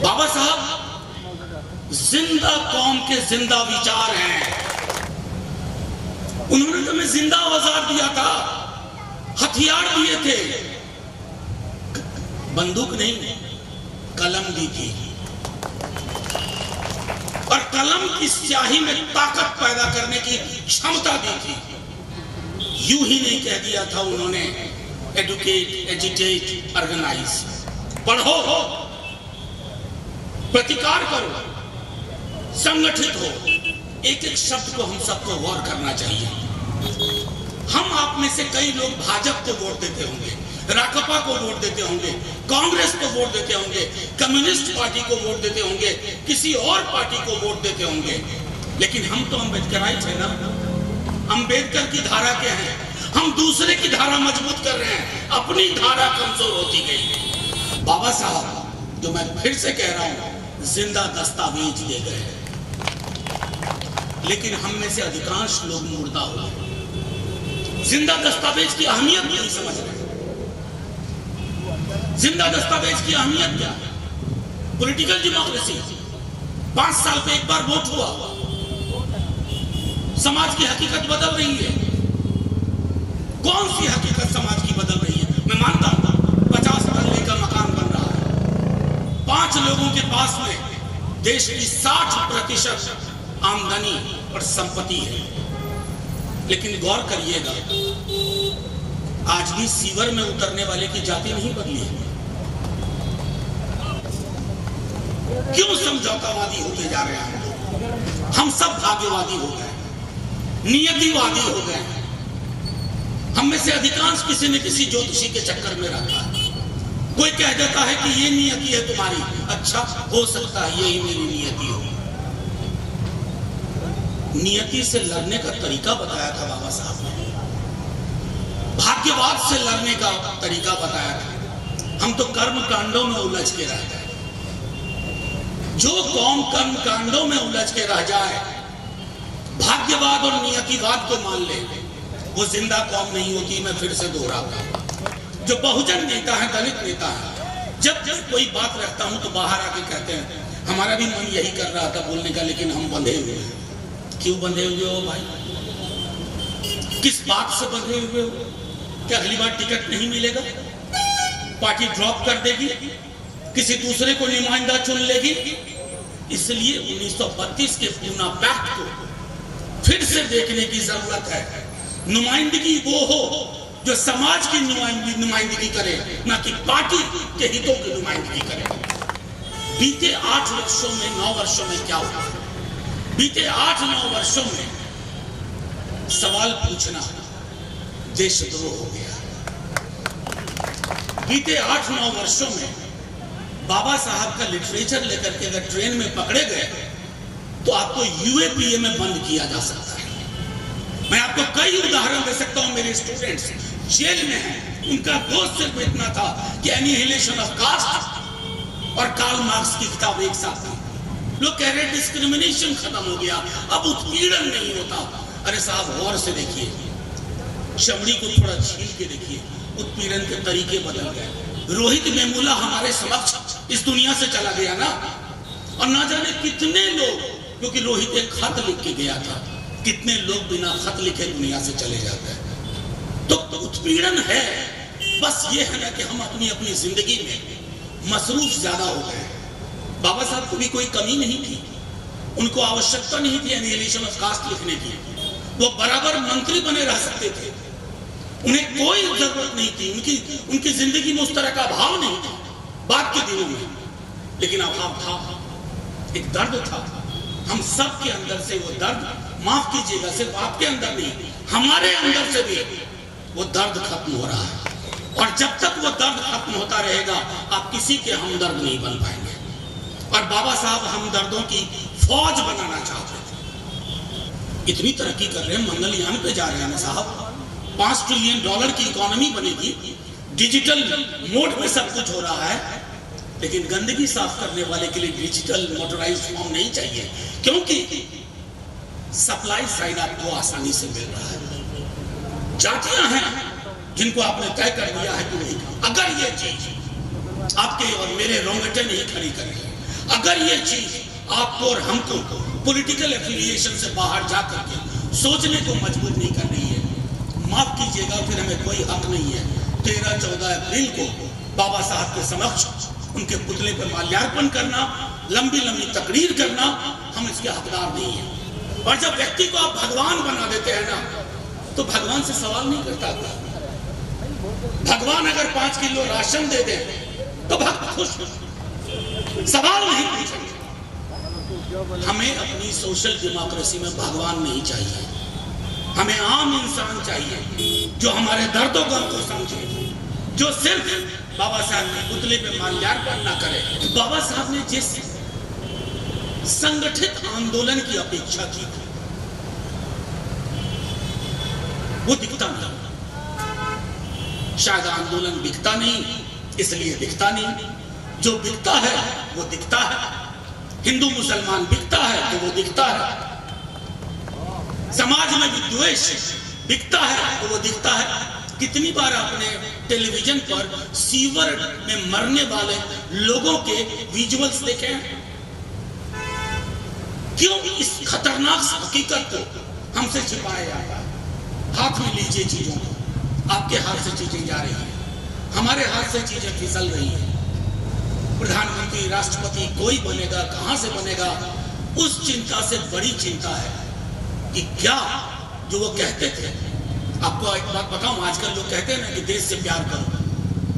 बाबा साहब जिंदा कौम के जिंदा विचार हैं। उन्होंने तुम्हें जिंदा औजार दिया था, हथियार दिए थे, बंदूक नहीं कलम दी थी, और कलम की स्याही में ताकत पैदा करने की क्षमता दी थी। यूं ही नहीं कह दिया था उन्होंने एडुकेट, एजिटेट, ऑर्गेनाइज, पढ़ो, प्रतिकार करो, संगठित हो। एक एक शब्द को हम सबको गौर करना चाहिए। हम आप में से कई लोग भाजपा को वोट देते होंगे, राकपा को वोट देते होंगे, कांग्रेस को वोट देते होंगे, कम्युनिस्ट पार्टी को वोट देते होंगे, किसी और पार्टी को वोट देते होंगे, लेकिन हम तो अम्बेडकराइट है ना। अम्बेडकर की धारा क्या है? हम दूसरे की धारा मजबूत कर रहे हैं, अपनी धारा कमजोर होती गई। बाबा साहब, जो मैं फिर से कह रहा हूं, जिंदा दस्तावेज दे गए, लेकिन हम में से अधिकांश लोग मुर्दा हो गए। जिंदा दस्तावेज की अहमियत नहीं समझ रहे। जिंदा दस्तावेज की अहमियत क्या है? पॉलिटिकल डेमोक्रेसी, 5 साल पे एक बार वोट हुआ, समाज की हकीकत बदल रही है। कौन सी हकीकत समाज की बदल रही है? मैं मानता हूं 50 तल्ले का मकान बन रहा है, 5 लोगों के पास में देश की 60% आमदनी और संपत्ति है, लेकिन गौर करिएगा, आज भी सीवर में उतरने वाले की जाति नहीं बदली है। क्यों समझौतावादी होते जा रहे हैं? हम सब भाग्यवादी हो गए, नियतिवादी हो गए। हम में से अधिकांश किसी न किसी ज्योतिषी के चक्कर में रहता है। कोई कह देता है कि ये नियति है तुम्हारी, अच्छा हो सकता है यही मेरी नियति हो। नियति से लड़ने का तरीका बताया था बाबा साहब ने, भाग्यवाद से लड़ने का तरीका बताया था। हम तो कर्म कांडों में उलझ के रह गए। जो कौम कर्म कांडों में उलझ के रह जाए, भाग्यवाद और नियतिवाद को मान ले, वो जिंदा कौम नहीं होती। मैं फिर से दोहराता हूं, जो बहुजन नेता है, दलित नेता है, जब जब कोई बात रखता हूं तो बाहर आके कहते हैं हमारा भी मन यही कर रहा था बोलने का, लेकिन हम बंधे हुए हैं। क्यों बंधे हुए हो भाई? किस बात से बंधे हुए हो? क्या अगली बार टिकट नहीं मिलेगा? पार्टी ड्रॉप कर देगी, किसी दूसरे को नुमाइंदा चुन लेगी? इसलिए 1932 के पूना पैक्ट को फिर से देखने की जरूरत है। नुमाइंदगी वो हो जो समाज की नुमाइंदगी करे, ना कि पार्टी के हितों की नुमाइंदगी करे। बीते 8 वर्षों में, 9 वर्षों में क्या हुआ? बीते 8-9 वर्षों में सवाल पूछना देशद्रोह हो गया। बीते 8-9 वर्षों में बाबा साहब का लिटरेचर लेकर के अगर ट्रेन में पकड़े गए तो आपको यूएपीए में बंद किया जा सकता है। मैं आपको कई उदाहरण दे सकता हूं। मेरे स्टूडेंट्स जेल में हैं, उनका दोस्त सिर्फ इतना था कि एनिहिलेशन ऑफ कास्ट और कार्ल मार्क्स की किताब एक साथ थी। लोग कह रहे डिस्क्रिमिनेशन खत्म हो गया, अब उत्पीड़न नहीं होता। अरे साहब गौर से देखिए, चमड़ी को थोड़ा छील के देखिए, उत्पीड़न के तरीके बदल गए। रोहित वेमुला हमारे समक्ष इस दुनिया से चला गया ना, और ना जाने कितने लोग, क्योंकि रोहित एक खत लिख के गया था, कितने लोग बिना खत लिखे दुनिया से चले जाते हैं। तो उत्पीड़न है। बस ये है ना कि हम अपनी अपनी जिंदगी में मसरूफ ज्यादा हो गए। बाबा साहब को भी कोई कमी नहीं थी, उनको आवश्यकता नहीं थी एनिहिलेशन ऑफ कास्ट लिखने की। वो बराबर मंत्री बने रह सकते थे, उन्हें कोई जरूरत नहीं थी, उनकी जिंदगी में उस तरह का अभाव नहीं था बाद के दिनों में। लेकिन अभाव था, एक दर्द था। हम सब के अंदर से वो दर्द, माफ कीजिएगा, सिर्फ आपके अंदर नहीं, हमारे अंदर से भी वो दर्द खत्म हो रहा है। और जब तक वो दर्द खत्म होता रहेगा, आप किसी के हमदर्द नहीं बन पाएंगे। और बाबा साहब हमदर्दों की फौज बनाना चाहते थे। इतनी तरक्की कर रहे हैं, मंगलयान पे जा रहे हैं साहब, $5 ट्रिलियन की इकोनॉमी बनेगी, डिजिटल मोड में सब कुछ हो रहा है। लेकिन गंदगी साफ करने वाले के लिए डिजिटल मोटराइज्ड फॉर्म नहीं चाहिए, क्योंकि सप्लाई साइड आपको आसानी से मिल रहा है। जातियां हैं जिनको आपने तय कर दिया है कि नहीं, अगर ये चीज आपके और मेरे रोंगटे नहीं खड़ी करेगी, अगर ये चीज आपको और हमको पॉलिटिकल एफिलिएशन से बाहर जा करके सोचने को मजबूर नहीं कर रही है, माफ कीजिएगा, फिर हमें कोई हक नहीं है 13-14 अप्रैल को बाबा साहब के समक्ष उनके पुतले पर माल्यार्पण करना, लंबी लंबी तकरीर करना। हम इसके हकदार नहीं है। और जब व्यक्ति को आप भगवान बना देते हैं ना, तो भगवान से सवाल नहीं करता। भगवान अगर 5 किलो राशन दे दे तो भक्त खुश, सवाल नहीं पूछेंगे। हमें अपनी सोशल डेमोक्रेसी में भगवान नहीं चाहिए, हमें आम इंसान चाहिए जो हमारे दर्दों गम को समझे, जो सिर्फ बाबा साहब के पुतले पे माल्यार्पण ना करे। बाबा साहब ने जिस संगठित आंदोलन की अपेक्षा की थी वो दिखता नहीं। शायद आंदोलन दिखता नहीं इसलिए दिखता नहीं, जो दिखता है वो दिखता है। हिंदू मुसलमान दिखता है तो वो दिखता है, समाज में विद्वेष दिखता है तो वो दिखता है। कितनी बार आपने टेलीविजन पर सीवर में मरने वाले लोगों के विजुअल्स देखे हैं? क्यों इस खतरनाक हकीकत को हमसे छिपाया जाता है? हाथ में लीजिए चीजों को, आपके हाथ से चीजें जा रही हैं, हमारे हाथ से चीजें फिसल रही हैं। प्रधानमंत्री, राष्ट्रपति कोई बनेगा, कहां से बनेगा, उस चिंता से बड़ी चिंता है कि क्या जो वो कहते थे। आपको एक बात बताऊं, आजकल लोग कहते हैं ना कि देश से प्यार करो,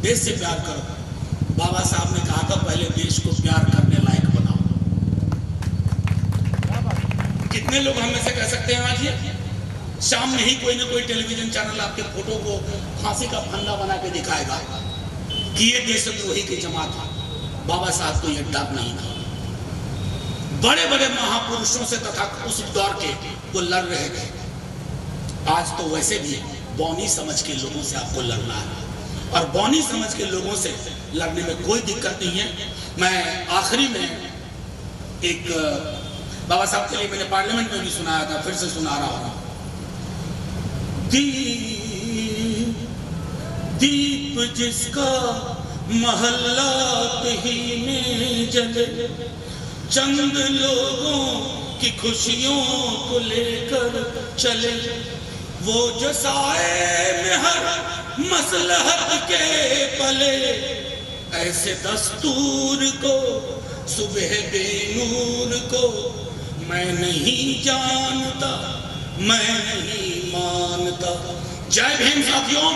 देश से प्यार करो। बाबा साहब ने कहा था पहले देश को प्यार करने लायक बनाओ। कितने लोग हम में से कह सकते हैं आज ये शाम में ही कोई ना कोई टेलीविजन चैनल आपके फोटो को फांसी का फंदा बना के दिखाएगा कि ये देशद्रोही की जमात है। बाबा साहब को यह डर नहीं था। बड़े बड़े महापुरुषों से तथा उस दौर के वो लड़ रहे थे। आज तो वैसे भी बौनी समझ के लोगों से आपको लड़ना है, और बौनी समझ के लोगों से लड़ने में कोई दिक्कत नहीं है। मैं आखिरी में एक बाबा साहब के लिए मैंने पार्लियामेंट में भी सुनाया था, फिर से सुना रहा हूं। दीप जिसका महल्ला ही में जले, चंद लोगों की खुशियों को लेकर चले, वो जो साए में हर मसलहत के पले, ऐसे दस्तूर को सुबह बेनूर को मैं नहीं जानता, मैं नहीं मानता। जय भीम साथियों।